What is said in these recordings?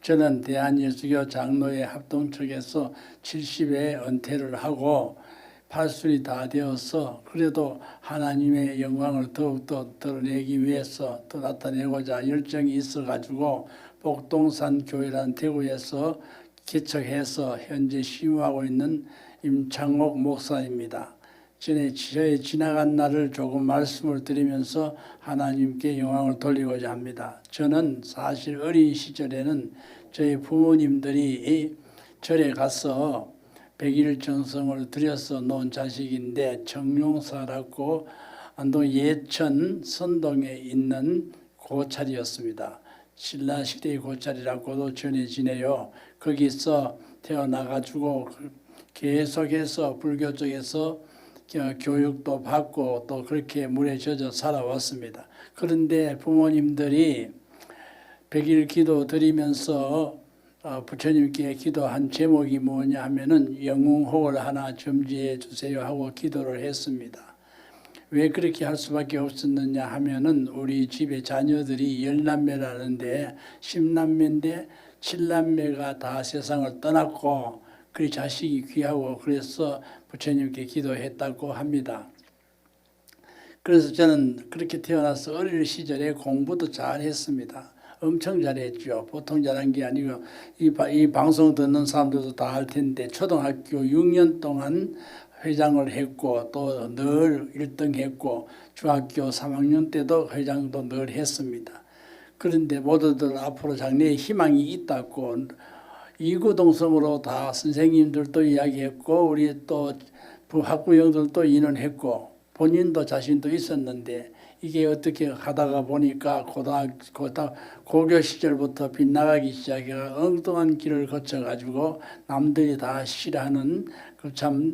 저는 대한예수교 장로회 합동측에서 70에 은퇴를 하고 팔순이 다 되어서 그래도 하나님의 영광을 더욱더 드러내기 위해서 더 나타내고자 열정이 있어가지고 복동산 교회라는 대구에서 개척해서 현재 심호하고 있는 임창옥 목사입니다. 저의 지나간 날을 조금 말씀을 드리면서 하나님께 영광을 돌리고자 합니다. 저는 사실 어린 시절에는 저희 부모님들이 절에 가서 100일 정성을 들여서 놓은 자식인데 정용사라고 안동 예천 선동에 있는 고찰이었습니다. 신라시대의 고찰이라고도 전해지네요. 거기서 태어나가지고 계속해서 불교 쪽에서 교육도 받고 또 그렇게 물에 젖어 살아왔습니다. 그런데 부모님들이 100일 기도 드리면서 부처님께 기도한 제목이 뭐냐 하면은 영웅호를 하나 점지해 주세요 하고 기도를 했습니다. 왜 그렇게 할 수밖에 없었느냐 하면은 우리 집에 자녀들이 10남매라는데 10남매인데 7남매가 다 세상을 떠났고 그 자식이 귀하고 그래서 부처님께 기도했다고 합니다. 그래서 저는 그렇게 태어나서 어릴 시절에 공부도 잘했습니다. 엄청 잘했죠. 보통 잘한 게 아니고 이 방송 듣는 사람들도 다 알 텐데 초등학교 6년 동안 회장을 했고 또 늘 1등 했고 중학교 3학년 때도 회장도 늘 했습니다. 그런데 모두들 앞으로 장래에 희망이 있다고 이구동성으로 다 선생님들도 이야기했고 우리 또 학부형들도 인원했고 본인도 자신도 있었는데 이게 어떻게 하다가 보니까 고교 시절부터 빗나가기 시작해 엉뚱한 길을 거쳐가지고 남들이 다 싫어하는 그 참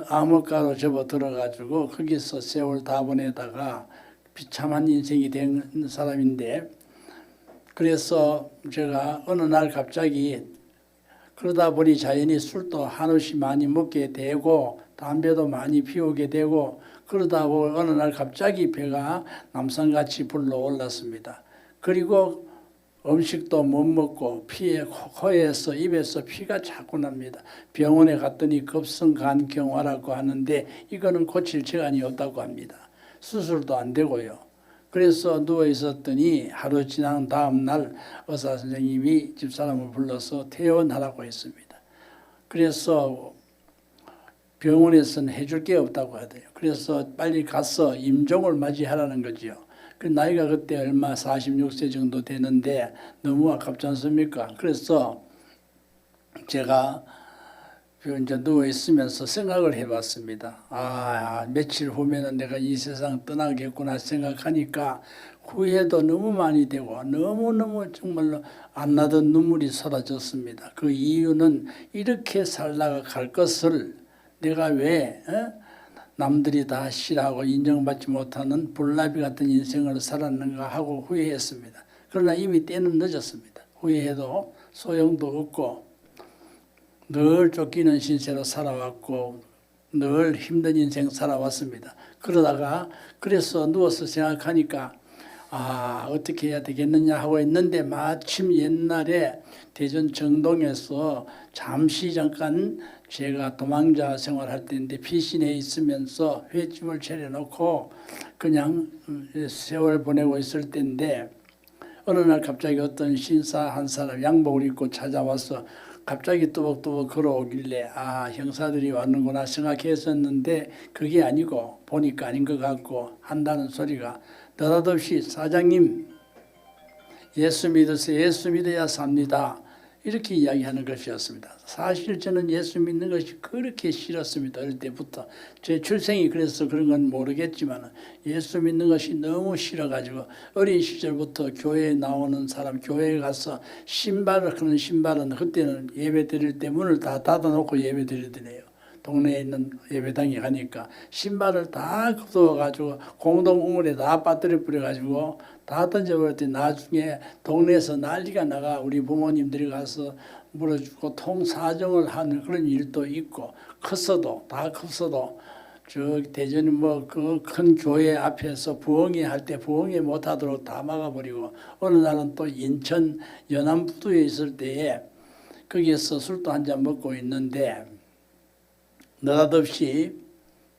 암흑가로 접어들어가지고 거기서 세월 다 보내다가 비참한 인생이 된 사람인데 그래서 제가 어느 날 갑자기 그러다 보니 자연히 술도 한없이 많이 먹게 되고 담배도 많이 피우게 되고 그러다 보니 어느 날 갑자기 배가 남산같이 불러올랐습니다. 그리고 음식도 못 먹고 코에서 입에서 피가 자꾸 납니다. 병원에 갔더니 급성간경화라고 하는데 이거는 고칠 시간이 없다고 합니다. 수술도 안 되고요. 그래서 누워 있었더니 하루 지난 다음 날 의사 선생님이 집사람을 불러서 퇴원하라고 했습니다. 그래서 병원에서는 해줄 게 없다고 하대요. 그래서 빨리 가서 임종을 맞이하라는 거죠. 그 나이가 그때 얼마 46세 정도 되는데 너무 아깝지 않습니까? 그래서 제가 이제 누워 있으면서 생각을 해봤습니다. 며칠 후면은 내가 이 세상 떠나겠구나 생각하니까 후회도 너무 많이 되고 너무너무 정말로 안 나던 눈물이 쏟아졌습니다. 그 이유는 이렇게 살다가 갈 것을 내가 왜 남들이 다 싫어하고 인정받지 못하는 불나비 같은 인생을 살았는가 하고 후회했습니다. 그러나 이미 때는 늦었습니다. 후회해도 소용도 없고 늘 쫓기는 신세로 살아왔고 늘 힘든 인생 살아왔습니다. 그러다가 그래서 누워서 생각하니까 어떻게 해야 되겠느냐 하고 있는데 마침 옛날에 대전 정동에서 잠시 잠깐 제가 도망자 생활할 때인데 피신에 있으면서 횟집을 차려놓고 그냥 세월 보내고 있을 때인데 어느 날 갑자기 어떤 신사 한 사람 양복을 입고 찾아와서 갑자기 또박또박 걸어오길래 형사들이 왔는구나 생각했었는데 그게 아니고 보니까 아닌 것 같고 한다는 소리가 느닷없이 사장님 예수 믿으세요. 예수 믿어야 삽니다. 이렇게 이야기하는 것이었습니다. 사실 저는 예수 믿는 것이 그렇게 싫었습니다. 어릴 때부터. 제 출생이 그래서 그런 건 모르겠지만 예수 믿는 것이 너무 싫어가지고 어린 시절부터 교회에 나오는 사람 교회에 가서 그런 신발은 그때는 예배 드릴 때 문을 다 닫아놓고 예배 드리더래요. 동네에 있는 예배당에 가니까 신발을 다 걷어가지고 공동 우물에 다 빠뜨려 버려가지고 다 던져버렸더니 나중에 동네에서 난리가 나가 우리 부모님들이 가서 물어주고 통사정을 하는 그런 일도 있고 컸어도 저 대전에 뭐 그 큰 교회 앞에서 부흥회 할 때 부흥회 못하도록 다 막아버리고 어느 날은 또 인천 연안부두에 있을 때에 거기에서 술도 한잔 먹고 있는데 느닷없이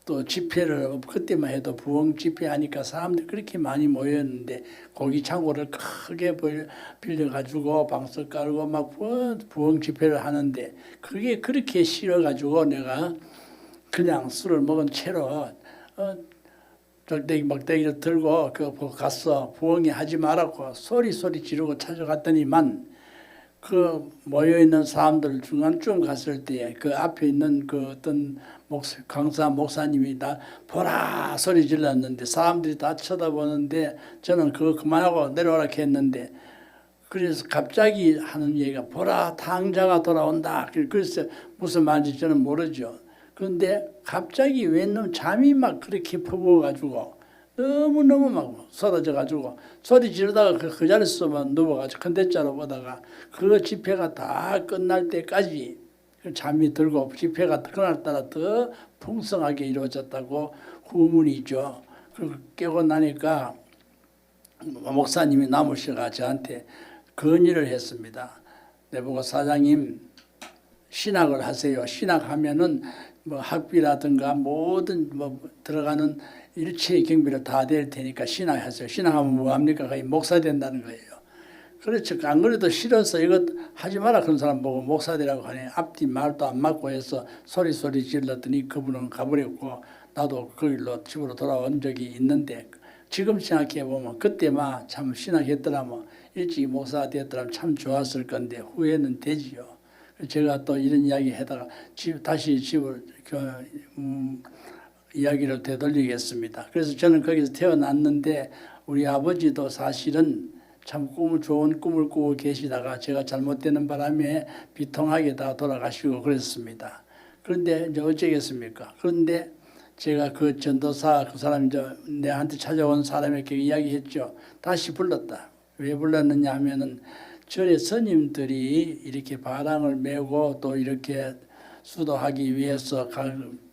또 집회를 그때만 해도 부흥 집회하니까 사람들이 그렇게 많이 모였는데 고기 창고를 크게 빌려가지고 방석 깔고 막 부흥 집회를 하는데 그게 그렇게 싫어가지고 내가 그냥 술을 먹은 채로 절대기 막대기를 들고 그 갔어. 부흥회 하지 말라고 소리 지르고 찾아갔더니만 그 모여있는 사람들 중간쯤 갔을 때 그 앞에 있는 그 어떤 강사 목사님이 나 보라 소리 질렀는데 사람들이 다 쳐다보는데 저는 그거 그만하고 내려오라 했는데 그래서 갑자기 하는 얘기가 보라 탕자가 돌아온다. 그래서 무슨 말인지 저는 모르죠. 그런데 갑자기 웬놈 잠이 막 그렇게 퍼부어가지고 너무너무 막 쏟아져가지고 소리 지르다가 그 자리에서만 누워가지고 컨대자로 보다가 그 집회가 다 끝날 때까지 잠이 들고 집회가 그날따라 더 풍성하게 이루어졌다고 후문이 있죠. 그리고 깨고 나니까 목사님이 나무셔가 저한테 건의를 했습니다. 내보고 사장님 신학을 하세요. 신학하면은 뭐 학비라든가 모든 뭐 들어가는 일체의 경비를 다 될 테니까 신학하세요. 신학하면 뭐합니까? 거의 목사 된다는 거예요. 그렇죠. 안 그래도 싫어서 이것 하지 마라 그런 사람 보고 목사 되라고 하니 앞뒤 말도 안 맞고 해서 소리 질렀더니 그분은 가버렸고 나도 그 일로 집으로 돌아온 적이 있는데 지금 생각해 보면 그때만 참 신학했더라면 일찍 목사가 됐더라면 참 좋았을 건데 후회는 되지요. 제가 또 이런 이야기 하다가 다시 집을 이야기를 되돌리겠습니다. 그래서 저는 거기서 태어났는데 우리 아버지도 사실은 참 좋은 꿈을 꾸고 계시다가 제가 잘못되는 바람에 비통하게 다 돌아가시고 그랬습니다. 그런데 이제 어쩌겠습니까? 그런데 제가 그 전도사 그 사람이 내한테 찾아온 사람에게 이야기했죠. 다시 불렀다. 왜 불렀느냐 하면은 절의 스님들이 이렇게 바랑을 메고 또 이렇게 수도하기 위해서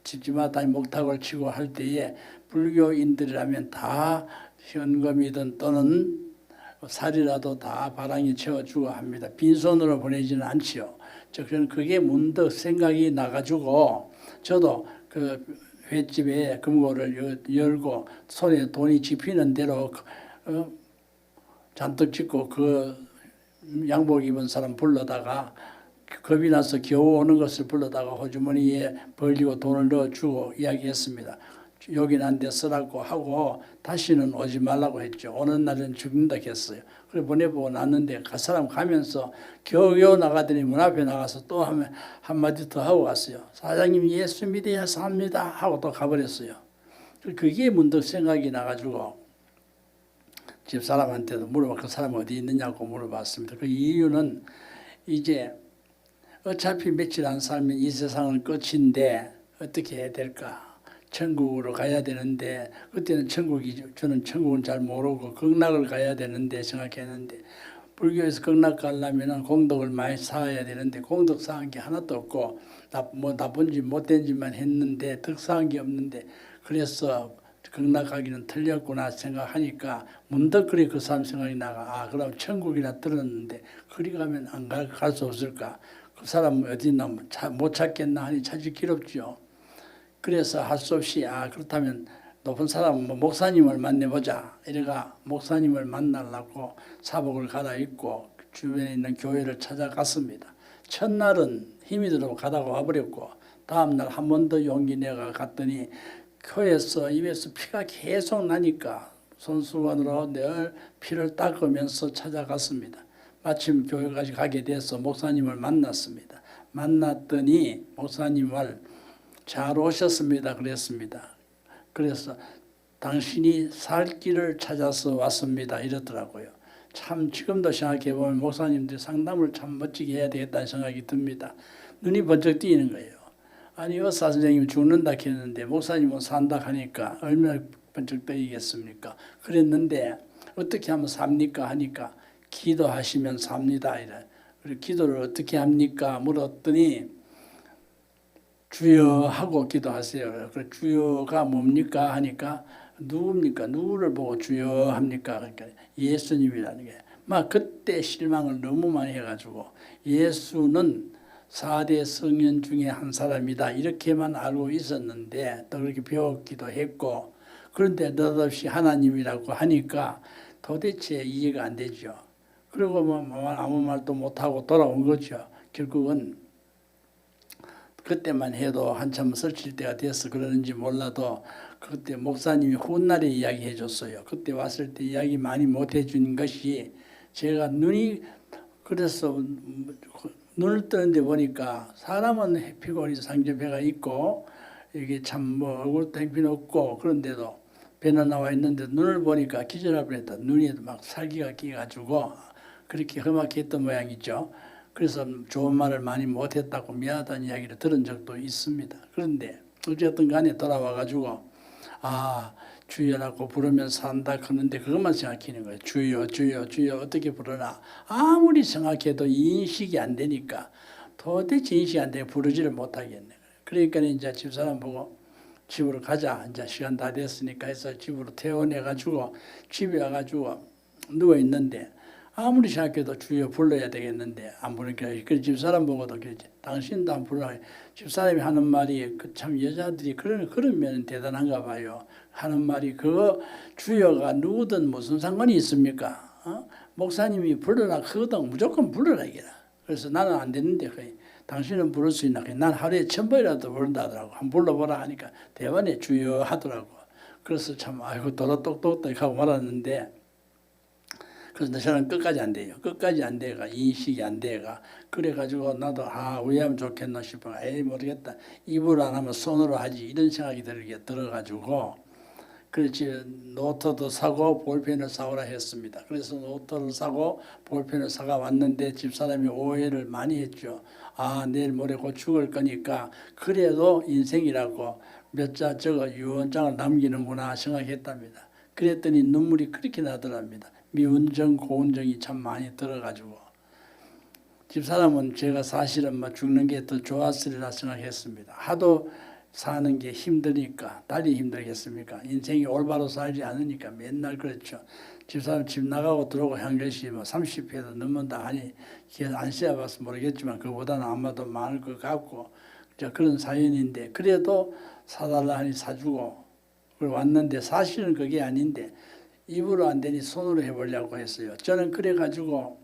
집집마다 목탁을 치고 할 때에 불교인들이라면 다 현금이든 또는 살이라도 다 바랑에 채워주고 합니다. 빈손으로 보내지는 않지요. 저는 그게 문득 생각이 나가지고 저도 그 횟집에 금고를 열고 손에 돈이 집히는 대로 잔뜩 짚고 그 양복 입은 사람 불러다가 겁이 나서 겨우 오는 것을 불러다가 호주머니에 벌리고 돈을 넣어주고 이야기했습니다. 여긴 한 대 쓰라고 하고 다시는 오지 말라고 했죠. 오는 날은 죽는다 했어요. 그래 보내보고 났는데 그 사람 가면서 겨우 나가더니 문 앞에 나가서 또 한마디 더 하고 갔어요. 사장님 예수 믿어야 삽니다 하고 또 가버렸어요. 그게 문득 생각이 나가지고 집사람한테도 그 사람 어디 있느냐고 물어봤습니다. 그 이유는 이제 어차피 며칠 안 살면 이 세상은 끝인데 어떻게 해야 될까? 천국으로 가야 되는데 그때는 저는 천국은 잘 모르고 극락을 가야 되는데 생각했는데 불교에서 극락 가려면 공덕을 많이 쌓아야 되는데 공덕 쌓은 게 하나도 없고 뭐 나쁜 짓 못된 짓만 했는데 덕 쌓은 게 없는데 그래서 극락 가기는 틀렸구나 생각하니까 문득 그리 그 사람 생각이 나가 그럼 천국이나 들었는데 그리 가면 안 갈 수 없을까? 그 사람 어디 있나 못 찾겠나 하니 찾기 길었죠. 그래서 할 수 없이 그렇다면 높은 사람 목사님을 만나보자. 이래가 목사님을 만나려고 사복을 갈아입고 주변에 있는 교회를 찾아갔습니다. 첫날은 힘이 들어 가다가 와버렸고 다음날 한 번 더 용기 내가 갔더니 코에서 입에서 피가 계속 나니까 손수건으로 늘 피를 닦으면서 찾아갔습니다. 마침 교회까지 가게 돼서 목사님을 만났습니다. 만났더니 목사님을 잘 오셨습니다. 그랬습니다. 그래서 당신이 살 길을 찾아서 왔습니다. 이러더라고요. 참 지금도 생각해 보면 목사님들이 상담을 참 멋지게 해야 되겠다는 생각이 듭니다. 눈이 번쩍 뜨이는 거예요. 아니 의사 선생님이 죽는다 했는데 목사님은 산다 하니까 얼마나 번쩍 뜨이겠습니까? 그랬는데 어떻게 하면 삽니까 하니까 기도하시면 삽니다. 그리고 기도를 어떻게 합니까? 물었더니 주여 하고 기도하세요. 그 주여가 뭡니까 하니까 누굽니까? 누구를 보고 주여 합니까? 그러니까 예수님이라는 게. 막 그때 실망을 너무 많이 해가지고 예수는 4대 성인 중에 한 사람이다 이렇게만 알고 있었는데 또 그렇게 배웠기도 했고 그런데 느닷없이 하나님이라고 하니까 도대체 이해가 안 되죠. 그리고 뭐 아무 말도 못하고 돌아온 거죠. 결국은 그때만 해도 한참 설칠 때가 돼서 그러는지 몰라도 그때 목사님이 훗날에 이야기해 줬어요. 그때 왔을 때 이야기 많이 못 해준 것이 제가 눈이 그래서 눈을 뜨는데 보니까 사람은 해피고 상접해가 있고 이게 참 뭐 얼굴도 행편 없고 그런데도 배는 나와 있는데 눈을 보니까 기절할 뻔했다. 눈이 막 살기가 끼가지고 그렇게 험하게 했던 모양이죠. 그래서 좋은 말을 많이 못했다고 미안하다는 이야기를 들은 적도 있습니다. 그런데 어쨌든 간에 돌아와가지고 아 주여라고 부르면 산다 그러는데 그것만 생각하는 거예요. 주여 주여 주여 어떻게 부르나 아무리 생각해도 인식이 안 되니까 도대체 인식이 안 되고 부르지를 못하겠네. 그러니까 이제 집사람 보고 집으로 가자. 이제 시간 다 됐으니까 해서 집으로 퇴원해가지고 집에 와가지고 누워 있는데 아무리 생각해도 주여 불러야 되겠는데 안 부르니까 그 집사람 보고도 그러지. 당신도 안 불러. 집사람이 하는 말이 그 참 여자들이 그런 면은 대단한가 봐요. 하는 말이 그 주여가 누구든 무슨 상관이 있습니까? 목사님이 불러라 그거든 무조건 불러라 이게라. 그래서 나는 안 되는데 당신은 부를 수 있나? 난 하루에 1000번이라도 부른다 하더라고. 한번 불러보라 하니까 대만에 주여 하더라고. 그래서 참 아이고 도로 똑똑똑 하고 말았는데 그래서 저는 끝까지 안 돼요. 끝까지 안 돼가 인식이 안 돼가 그래가지고 나도 왜 하면 좋겠나 싶어. 에이 모르겠다. 입으로 안 하면 손으로 하지 이런 생각이 들어가지고 그렇지 노트도 사고 볼펜을 사오라 했습니다. 그래서 노트를 사고 볼펜을 사가 왔는데 집사람이 오해를 많이 했죠. 내일 모레 곧 죽을 거니까 그래도 인생이라고 몇 자 적어 유언장을 남기는구나 생각했답니다. 그랬더니 눈물이 그렇게 나더랍니다. 미운정 고운정이 참 많이 들어가지고 집사람은 제가 사실은 죽는 게 더 좋았으리라 생각했습니다. 하도 사는 게 힘드니까 딸이 힘들겠습니까? 인생이 올바로 살지 않으니까 맨날 그렇죠. 집사람 집 나가고 들어오고 한 것이 30회도 넘는다 하니 안 씌어봐서 모르겠지만 그보다는 아마도 많을 것 같고 그런 사연인데 그래도 사달라 하니 사주고 왔는데 사실은 그게 아닌데 입으로 안 되니 손으로 해보려고 했어요. 저는 그래가지고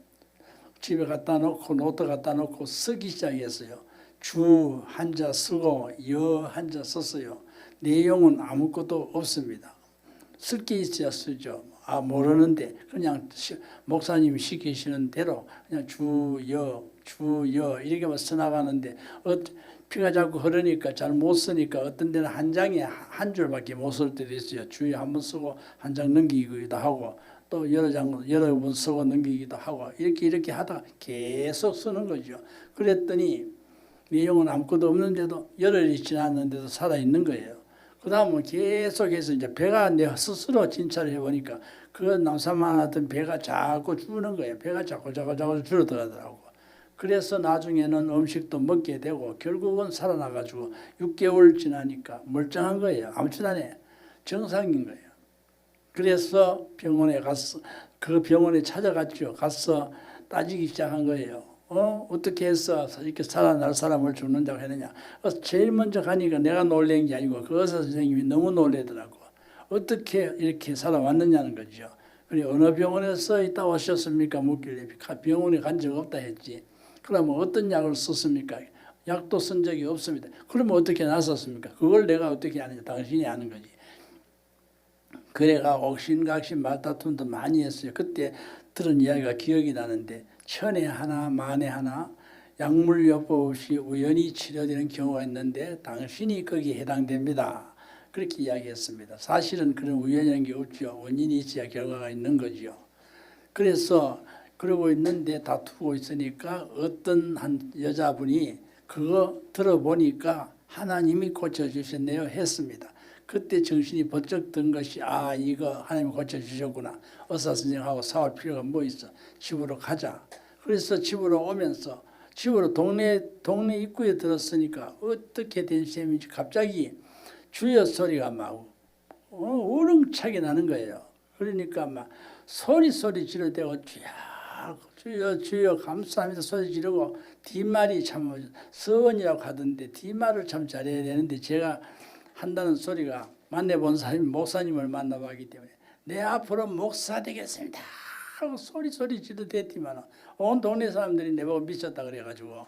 집에 갖다 놓고 노트 갖다 놓고 쓰기 시작했어요. 주 한자 쓰고 여 한자 썼어요. 내용은 아무것도 없습니다. 쓸 게 있어야 쓰죠. 모르는데 그냥 목사님이 시키시는 대로 그냥 주여 이렇게만 써나가는데 피가 자꾸 흐르니까 잘 못 쓰니까 어떤 데는 한 장에 한 줄밖에 못 쓸 때도 있어요. 주여 한 번 쓰고 한 장 넘기기도 하고 또 여러 번 쓰고 넘기기도 하고 이렇게 하다가 계속 쓰는 거죠. 그랬더니 내용은 아무것도 없는데도 열흘이 지났는데도 살아있는 거예요. 그 다음은 계속해서 이제 배가 내가 스스로 진찰을 해보니까 그 남사만 하던 배가 자꾸 줄는 거예요. 배가 자꾸 줄어들더라고. 그래서 나중에는 음식도 먹게 되고 결국은 살아나가지고 6개월 지나니까 멀쩡한 거예요. 아무튼 안에 정상인 거예요. 그래서 병원에 가서 그 병원에 찾아갔죠. 가서 따지기 시작한 거예요. 어떻게 해서 이렇게 살아날 사람을 죽는다고 했느냐. 제일 먼저 가니까 내가 놀란 게 아니고 그 의사 선생님이 너무 놀래더라고. 어떻게 이렇게 살아왔느냐는 거죠. 그리고 어느 병원에서 있다 오셨습니까? 묻길래 병원에 간 적 없다 했지. 그러면 어떤 약을 썼습니까? 약도 쓴 적이 없습니다. 그러면 어떻게 나섰습니까? 그걸 내가 어떻게 아느냐. 당신이 아는 거지. 그래가 옥신각신 말다툼도 많이 했어요. 그때 들은 이야기가 기억이 나는데 천에 하나 만에 하나 약물요법 없이 우연히 치료되는 경우가 있는데 당신이 거기에 해당됩니다. 그렇게 이야기했습니다. 사실은 그런 우연이라는 게 없죠. 원인이 있어야 결과가 있는 거죠. 그래서 그러고 있는데 다투고 있으니까 어떤 한 여자분이 그거 들어보니까 하나님이 고쳐주셨네요 했습니다. 그때 정신이 번쩍 든 것이 이거 하나님이 고쳐주셨구나. 의사 선생님하고 싸울 필요가 뭐 있어. 집으로 가자. 그래서 집으로 오면서 집으로 동네 입구에 들었으니까 어떻게 된 셈인지 갑자기 주여 소리가 막 우렁차게 나는 거예요. 그러니까 막 소리 지르대고 주여 주여 감사합니다 소리 지르고 뒷말이 참 서원이라고 하던데 뒷말을 참 잘해야 되는데 제가 한다는 소리가 만나본 사람이 목사님을 만나봤기 때문에 내 앞으로 목사 되겠습니다 하고 소리 지르댔지만 온 동네 사람들이 내보고 미쳤다 그래가지고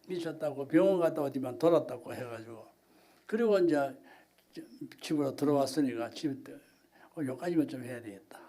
미쳤다고 병원 갔다 오더만 돌았다고 해가지고 그리고 이제 집으로 들어왔으니까 여기까지만 좀 해야 되겠다.